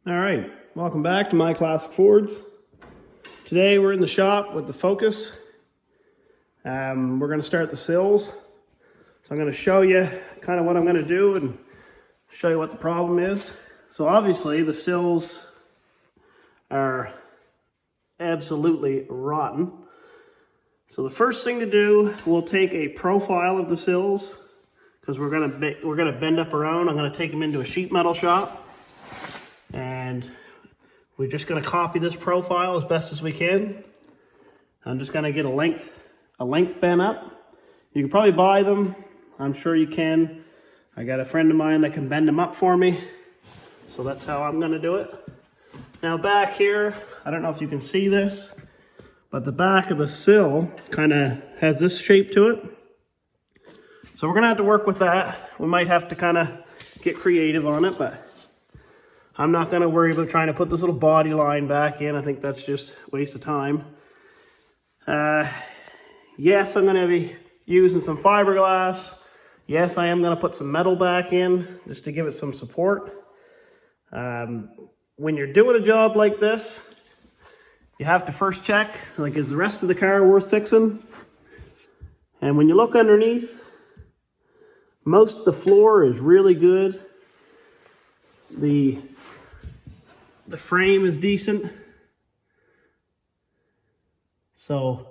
All right, welcome back to My Classic Fords. Today we're in the shop with the Focus. We're going to start the sills. So I'm going to show you kind of what I'm going to do and show you what the problem is. So obviously the sills are absolutely rotten. So the first thing to do, we'll take a profile of the sills because we're going to bend up our own. I'm going to take them into a sheet metal shop. And we're just going to copy this profile as best as we can. I'm just going to get a length bent up. You can probably buy them. I'm sure you can. I got a friend of mine that can bend them up for me. So that's how I'm going to do it. Now back here, I don't know if you can see this, but the back of the sill kind of has this shape to it. So we're going to have to work with that. We might have to kind of get creative on it, but I'm not going to worry about trying to put this little body line back in. I think that's just a waste of time. Yes, I'm going to be using some fiberglass. Yes, I am going to put some metal back in just to give it some support. When you're doing a job like this, you have to first check, like, is the rest of the car worth fixing? And when you look underneath, most of the floor is really good. The frame is decent. So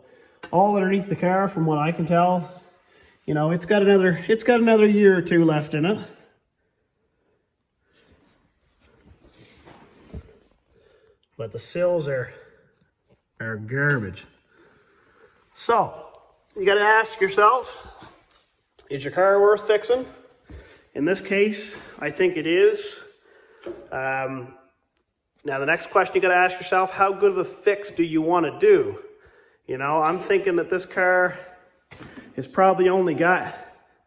all underneath the car, from what I can tell, you know, it's got another year or two left in it. But the sills are garbage. So you got to ask yourself, is your car worth fixing? In this case, I think it is. Now the next question you got to ask yourself, how good of a fix do you want to do? You know, I'm thinking that this car has probably only got,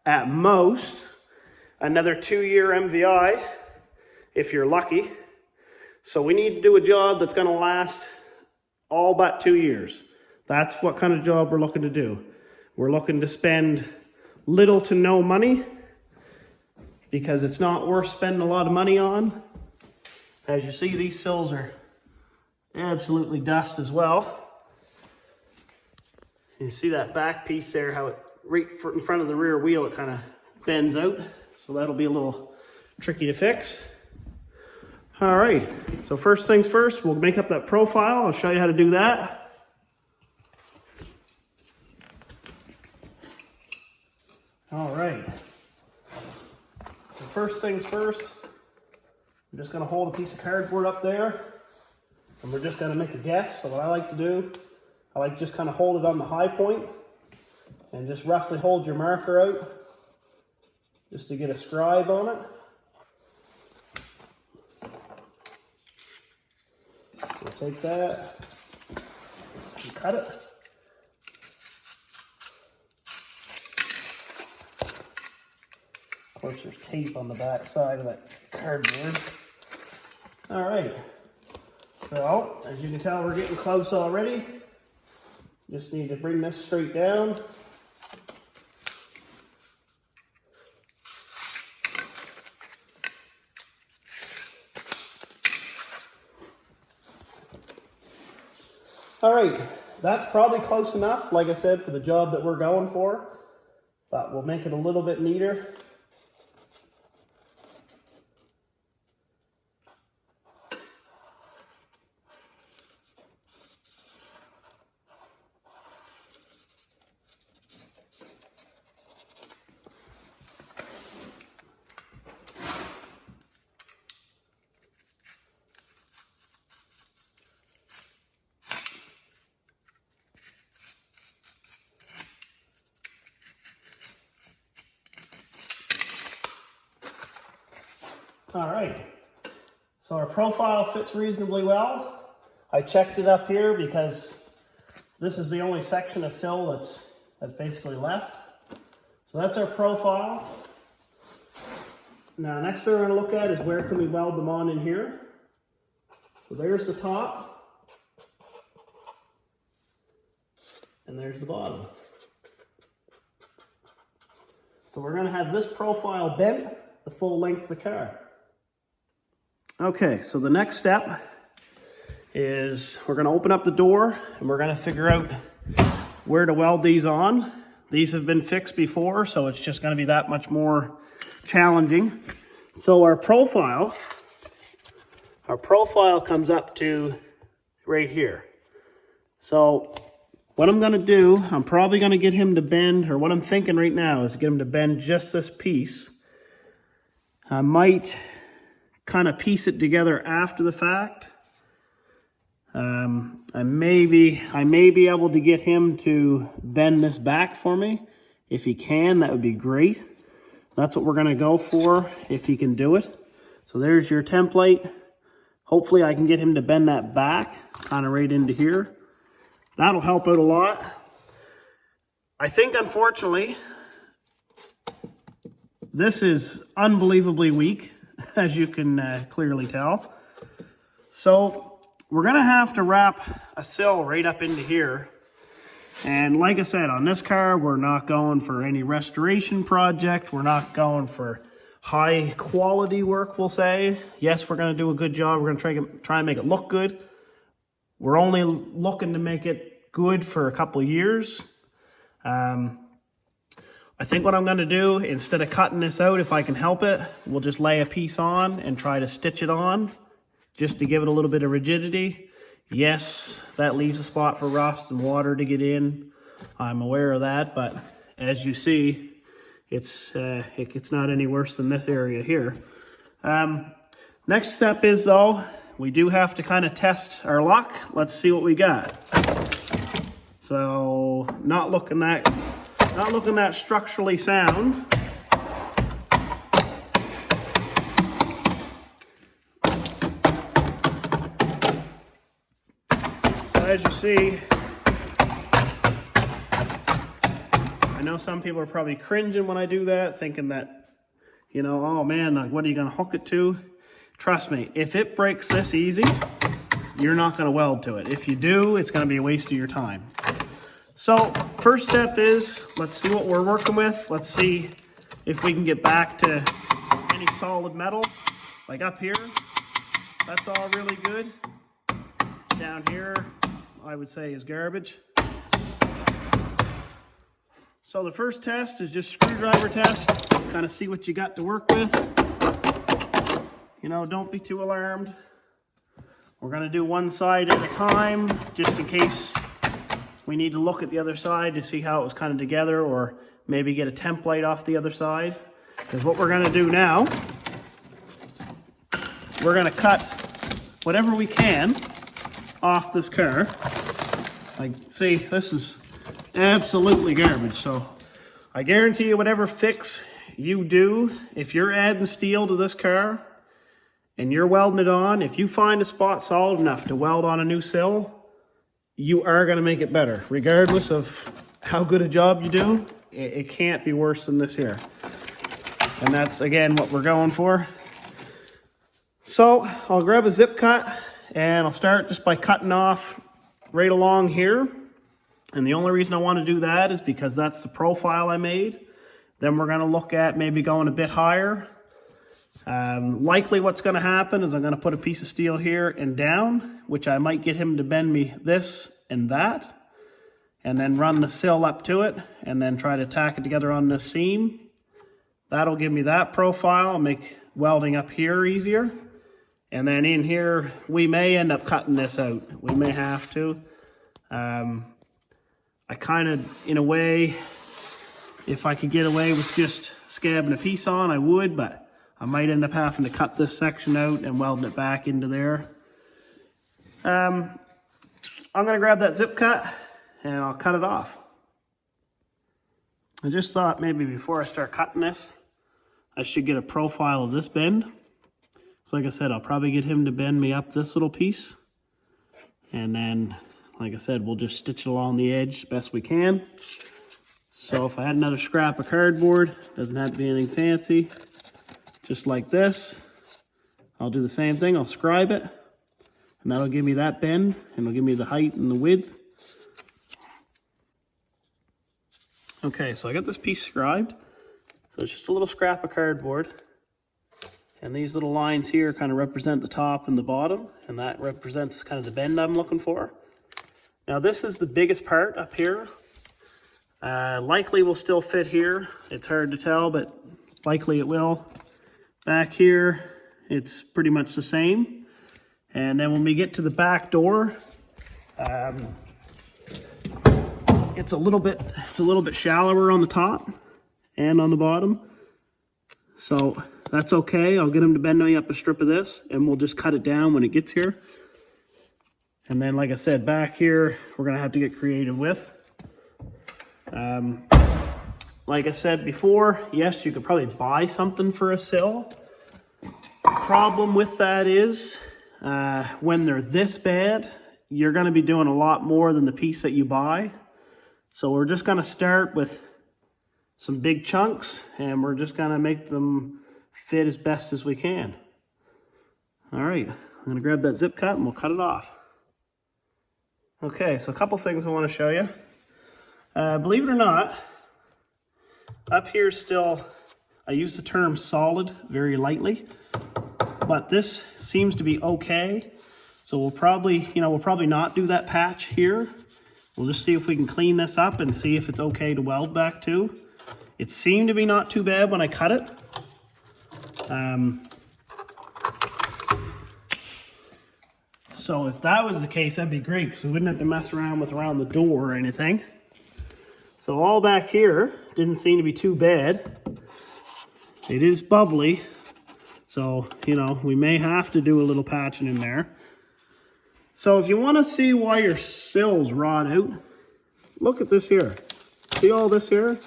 at most, another 2-year MVI, if you're lucky. So we need to do a job that's going to last all but 2 years. That's what kind of job we're looking to do. We're looking to spend little to no money because it's not worth spending a lot of money on. As you see, these sills are absolutely dust as well. You see that back piece there, how it right in front of the rear wheel, it kind of bends out. So that'll be a little tricky to fix. All right, so first things first, we'll make up that profile. I'll show you how to do that. All right, so first things first, I'm just going to hold a piece of cardboard up there and we're just going to make a guess. So what I like to do, I like to just kind of hold it on the high point and just roughly hold your marker out just to get a scribe on it. We'll take that and cut it. Of course, there's tape on the back side of that cardboard. All right, so as you can tell, we're getting close already. Just need to bring this straight down. All right, that's probably close enough, like I said, for the job that we're going for, but we'll make it a little bit neater. All right, so our profile fits reasonably well. I checked it up here because this is the only section of sill that's basically left. So that's our profile. Now, next thing we're going to look at is where can we weld them on in here. So there's the top, and there's the bottom. So we're going to have this profile bent the full length of the car. Okay, so the next step is we're going to open up the door and we're going to figure out where to weld these on. These have been fixed before, so it's just going to be that much more challenging. So our profile comes up to right here. So what I'm going to do, I'm probably going to get him to bend, or what I'm thinking right now is to get him to bend just this piece. I might kind of piece it together after the fact. I may be able to get him to bend this back for me. If he can, that would be great. That's what we're going to go for, if he can do it. So there's your template. Hopefully I can get him to bend that back, kind of right into here. That'll help out a lot. I think, unfortunately, this is unbelievably weak, as you can clearly tell. So we're going to have to wrap a sill right up into here. And like I said, on this car, we're not going for any restoration project. We're not going for high quality work, we'll say. Yes, we're going to do a good job. We're going to try and make it look good. We're only looking to make it good for a couple of years. I think what I'm going to do, instead of cutting this out, if I can help it, we'll just lay a piece on and try to stitch it on just to give it a little bit of rigidity. Yes, that leaves a spot for rust and water to get in. I'm aware of that, but as you see, it's not any worse than this area here. Next step is, though, we do have to kind of test our luck. Let's see what we got. So not looking that structurally sound. So as you see, I know some people are probably cringing when I do that, thinking that, you know, oh man, like, what are you going to hook it to? Trust me, if it breaks this easy, you're not going to weld to it. If you do, it's going to be a waste of your time. So first step is, let's see what we're working with. Let's see if we can get back to any solid metal. Like up here, that's all really good. Down here, I would say is garbage. So the first test is just screwdriver test. Kind of see what you got to work with. You know, don't be too alarmed. We're going to do one side at a time, just in case we need to look at the other side to see how it was kind of together, or maybe get a template off the other side. Because what we're going to do now, we're going to cut whatever we can off this car. Like, see, this is absolutely garbage. So I guarantee you, whatever fix you do, if you're adding steel to this car and you're welding it on, if you find a spot solid enough to weld on a new sill, you are going to make it better. Regardless of how good a job you do, it can't be worse than this here. And that's, again, what we're going for. So I'll grab a zip cut and I'll start just by cutting off right along here. And the only reason I want to do that is because that's the profile I made. Then we're going to look at maybe going a bit higher. Likely what's going to happen is I'm going to put a piece of steel here and down, which I might get him to bend me this and that, and then run the sill up to it, and then try to tack it together on this seam. That'll give me that profile, make welding up here easier. And then in here, we may end up cutting this out. We may have to. I kind of, in a way, if I could get away with just scabbing a piece on, I would, but I might end up having to cut this section out and welding it back into there. I'm going to grab that zip cut and I'll cut it off. I just thought maybe before I start cutting this, I should get a profile of this bend. So like I said, I'll probably get him to bend me up this little piece. And then, like I said, we'll just stitch it along the edge as best we can. So if I had another scrap of cardboard, doesn't have to be anything fancy, just like this, I'll do the same thing. I'll scribe it, and that'll give me that bend, and it'll give me the height and the width. Okay, so I got this piece scribed. So it's just a little scrap of cardboard. And these little lines here kind of represent the top and the bottom, and that represents kind of the bend I'm looking for. Now this is the biggest part up here. Likely will still fit here. It's hard to tell, but likely it will. Back here, it's pretty much the same. And then when we get to the back door, it's a little bit shallower on the top and on the bottom. So that's okay. I'll get him to bend me up a strip of this, and we'll just cut it down when it gets here. And then, like I said, back here, we're gonna have to get creative with. Like I said before, yes, you could probably buy something for a sill. Problem with that is, when they're this bad, you're gonna be doing a lot more than the piece that you buy. So we're just gonna start with some big chunks, and we're just gonna make them fit as best as we can. All right, I'm gonna grab that zip cut and we'll cut it off. Okay, so a couple things I wanna show you. Believe it or not, up here still, I use the term solid very lightly, but this seems to be okay. So we'll probably not do that patch here. We'll just see if we can clean this up and see if it's okay to weld back to. It seemed to be not too bad when I cut it. So if that was the case, that'd be great, because we wouldn't have to mess around the door or anything. So all back here didn't seem to be too bad. It is bubbly, so, we may have to do a little patching in there. So if you want to see why your sills rot out, look at this here. See all this here?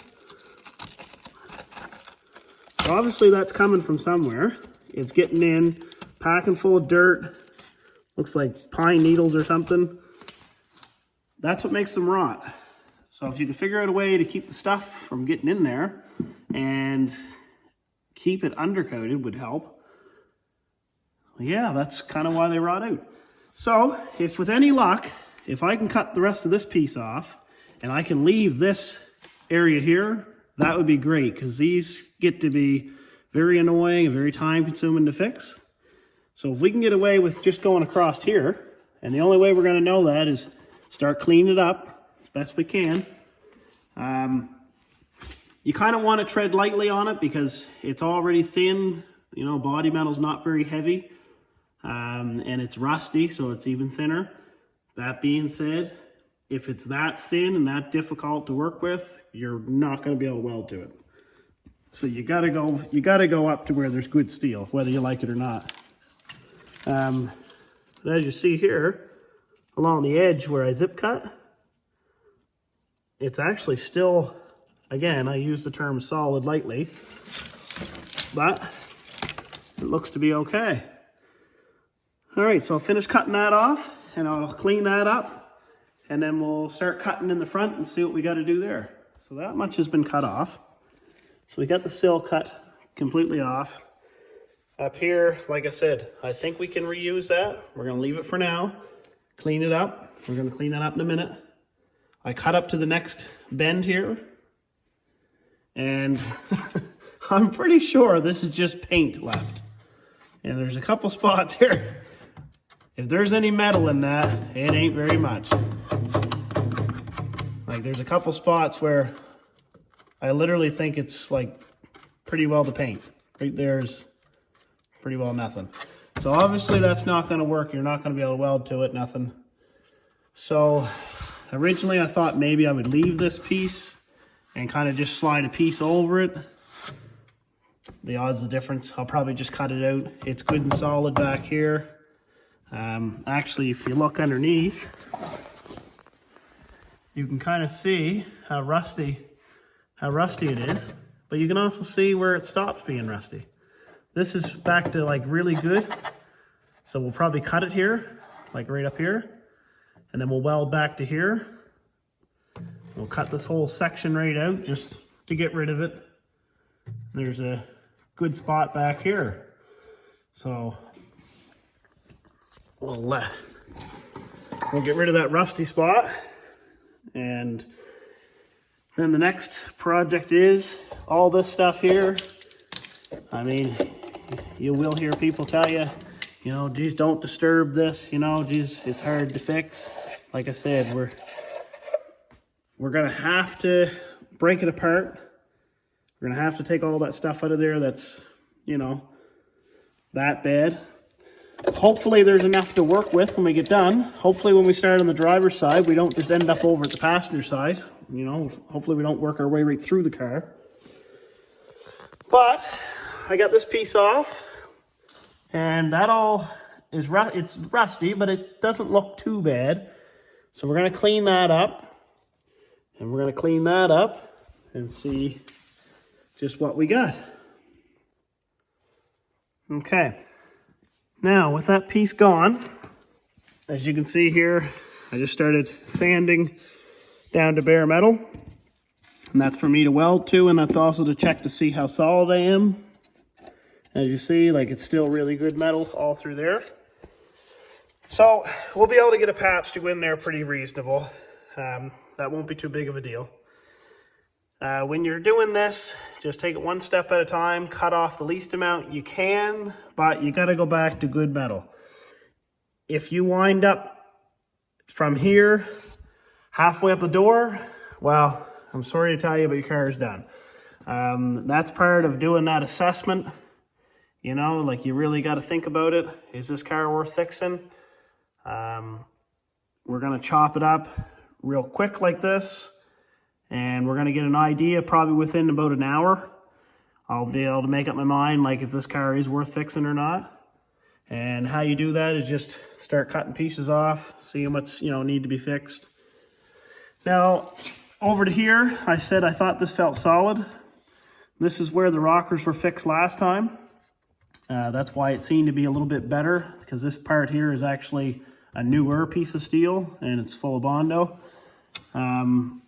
So obviously that's coming from somewhere. It's getting in, packing full of dirt. Looks like pine needles or something. That's what makes them rot. So if you can figure out a way to keep the stuff from getting in there and keep it undercoated would help. Yeah, that's kind of why they rot out. So if with any luck, if I can cut the rest of this piece off and I can leave this area here, that would be great, because these get to be very annoying and very time consuming to fix. So if we can get away with just going across here, and the only way we're going to know that is start cleaning it up as best we can. You kind of want to tread lightly on it because it's already thin. Body metal's not very heavy, and it's rusty, so it's even thinner. That being said, if it's that thin and that difficult to work with, you're not going to be able to weld to it. So you got to go up to where there's good steel, whether you like it or not. But as you see here, along the edge where I zip cut, it's actually still, again, I use the term solid lightly, but it looks to be okay. All right, so I'll finish cutting that off, and I'll clean that up, and then we'll start cutting in the front and see what we got to do there. So that much has been cut off. So we got the sill cut completely off. Up here, like I said, I think we can reuse that. We're gonna leave it for now, clean it up. We're gonna clean that up in a minute. I cut up to the next bend here, and I'm pretty sure this is just paint left. And there's a couple spots here. If there's any metal in that, it ain't very much. Like, there's a couple spots where I literally think it's like pretty well the paint. Right there's pretty well nothing. So obviously that's not going to work. You're not going to be able to weld to it, nothing. So originally I thought maybe I would leave this piece and kind of just slide a piece over it. The odds of difference, I'll probably just cut it out. It's good and solid back here. Actually, if you look underneath, you can kind of see how rusty it is, but you can also see where it stops being rusty. This is back to like really good. So we'll probably cut it here, like right up here, and then we'll weld back to here. We'll cut this whole section right out just to get rid of it. There's a good spot back here. So we'll get rid of that rusty spot. And then the next project is all this stuff here. I mean, you will hear people tell you, you know, geez, don't disturb this, you know, geez, it's hard to fix. Like I said, we're gonna have to break it apart. We're gonna have to take all that stuff out of there that's, you know, that bad. Hopefully there's enough to work with when we get done. Hopefully when we start on the driver's side, we don't just end up over at the passenger side. You know, hopefully we don't work our way right through the car. But I got this piece off, and that all is it's rusty, but it doesn't look too bad. So we're gonna clean that up, and we're gonna clean that up and see just what we got. Okay, now with that piece gone, as you can see here, I just started sanding down to bare metal, and that's for me to weld to, and that's also to check to see how solid I am. As you see, like, it's still really good metal all through there. So we'll be able to get a patch to go in there pretty reasonable. That won't be too big of a deal. When you're doing this, just take it one step at a time, cut off the least amount you can, but you gotta go back to good metal. If you wind up from here, halfway up the door, well, I'm sorry to tell you, but your car is done. That's part of doing that assessment. You know, like, you really got to think about it. Is this car worth fixing? We're going to chop it up real quick like this, and we're going to get an idea probably within about an hour. I'll be able to make up my mind, like, if this car is worth fixing or not. And how you do that is just start cutting pieces off, seeing what's, you know, need to be fixed. Now, over to here, I said I thought this felt solid. This is where the rockers were fixed last time. That's why it seemed to be a little bit better, because this part here is actually a newer piece of steel, and it's full of Bondo. You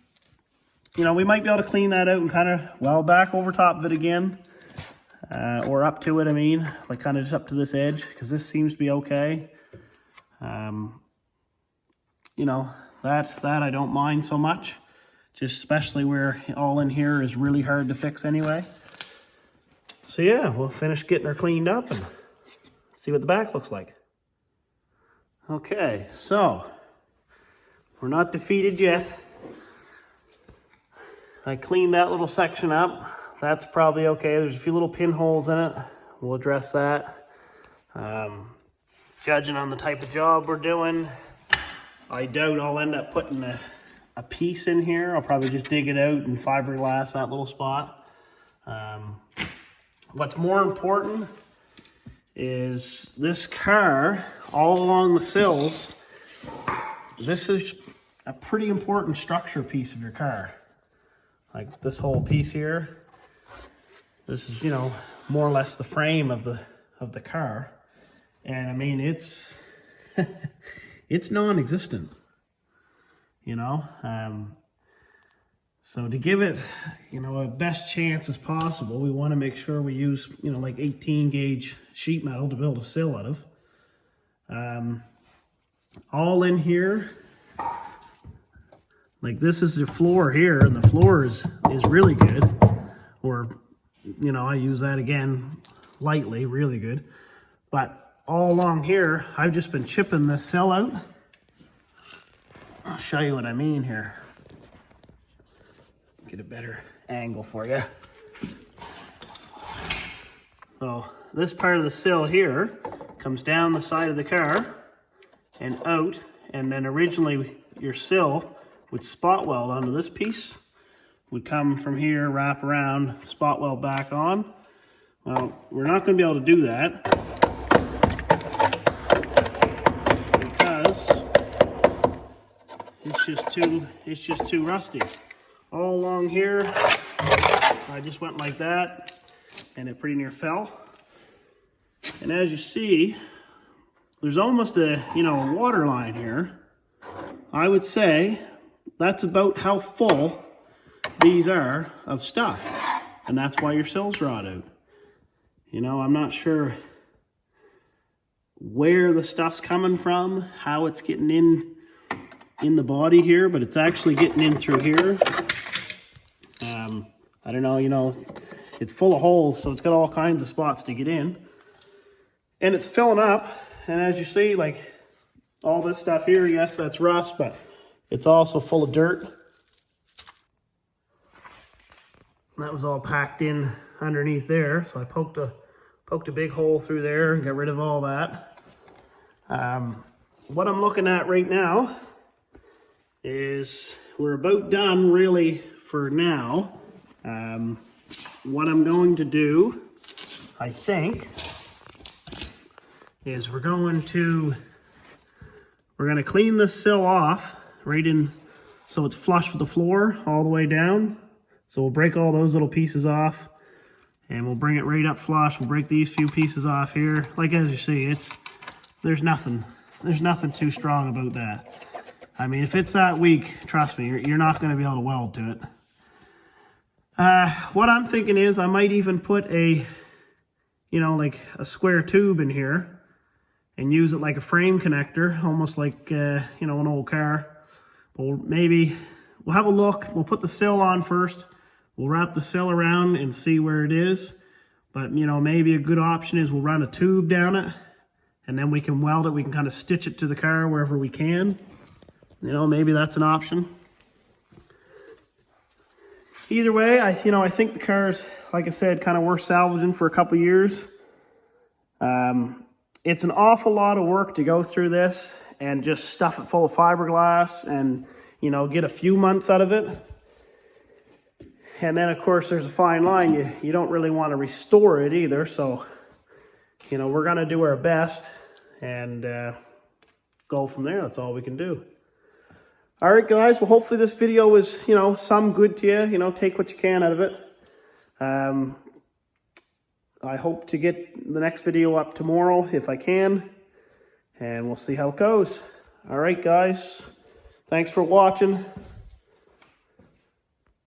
know, we might be able to clean that out and kind of weld back over top of it again, or up to it, I mean, like kind of just up to this edge, because this seems to be okay. You know, that I don't mind so much, just especially where all in here is really hard to fix anyway. So yeah, we'll finish getting her cleaned up and see what the back looks like. Okay, so we're not defeated yet. I cleaned that little section up. That's probably okay. There's a few little pinholes in it. We'll address that. Judging on the type of job we're doing, I doubt I'll end up putting a piece in here. I'll probably just dig it out and fiberglass that little spot. What's more important is this car, all along the sills, this is a pretty important structure piece of your car. Like this whole piece here, this is, you know, more or less the frame of the car. And I mean, it's it's non-existent, you know. So to give it, you know, a best chance as possible, we want to make sure we use, you know, like 18 gauge sheet metal to build a sill out of. All in here, like this is the floor here, and the floor is really good. Or, you know, I use that again lightly, really good. But all along here, I've just been chipping this sill out. I'll show you what I mean here. Get a better angle for you. So this part of the sill here comes down the side of the car and out, and then originally your sill would spot weld onto this piece, would come from here, wrap around, spot weld back on. Well, we're not going to be able to do that because it's just too rusty. All along here, I just went like that, and it pretty near fell. And as you see, there's almost a, you know, a water line here. I would say that's about how full these are of stuff, and that's why your sills rot out. You know, I'm not sure where the stuff's coming from, how it's getting in the body here, but it's actually getting in through here. I don't know, you know, it's full of holes, so it's got all kinds of spots to get in. and it's filling up. And as you see, like all this stuff here, yes, that's rust, but it's also full of dirt. And that was all packed in underneath there. So I poked a big hole through there and got rid of all that. What I'm looking at right now is we're about done really for now. What I'm going to do, I think, is we're going to clean this sill off right in so it's flush with the floor all the way down. So we'll break all those little pieces off and we'll bring it right up flush. We'll break these few pieces off here. Like as you see, there's nothing too strong about that. I mean, if it's that weak, trust me, you're not going to be able to weld to it. What I'm thinking is I might even put like a square tube in here and use it like a frame connector, almost like, an old car. But we'll have a look. We'll put the sill on first. We'll wrap the sill around and see where it is. But, maybe a good option is we'll run a tube down it and then we can weld it. We can kind of stitch it to the car wherever we can. Maybe that's an option. Either way, I think the car's, like I said, kind of worth salvaging for a couple years. It's an awful lot of work to go through this and just stuff it full of fiberglass and, get a few months out of it. And then, of course, there's a fine line. You don't really want to restore it either. So, we're going to do our best and go from there. That's all we can do. All right, guys. Well, hopefully this video was, some good to you. Take what you can out of it. I hope to get the next video up tomorrow if I can. And we'll see how it goes. All right, guys. Thanks for watching.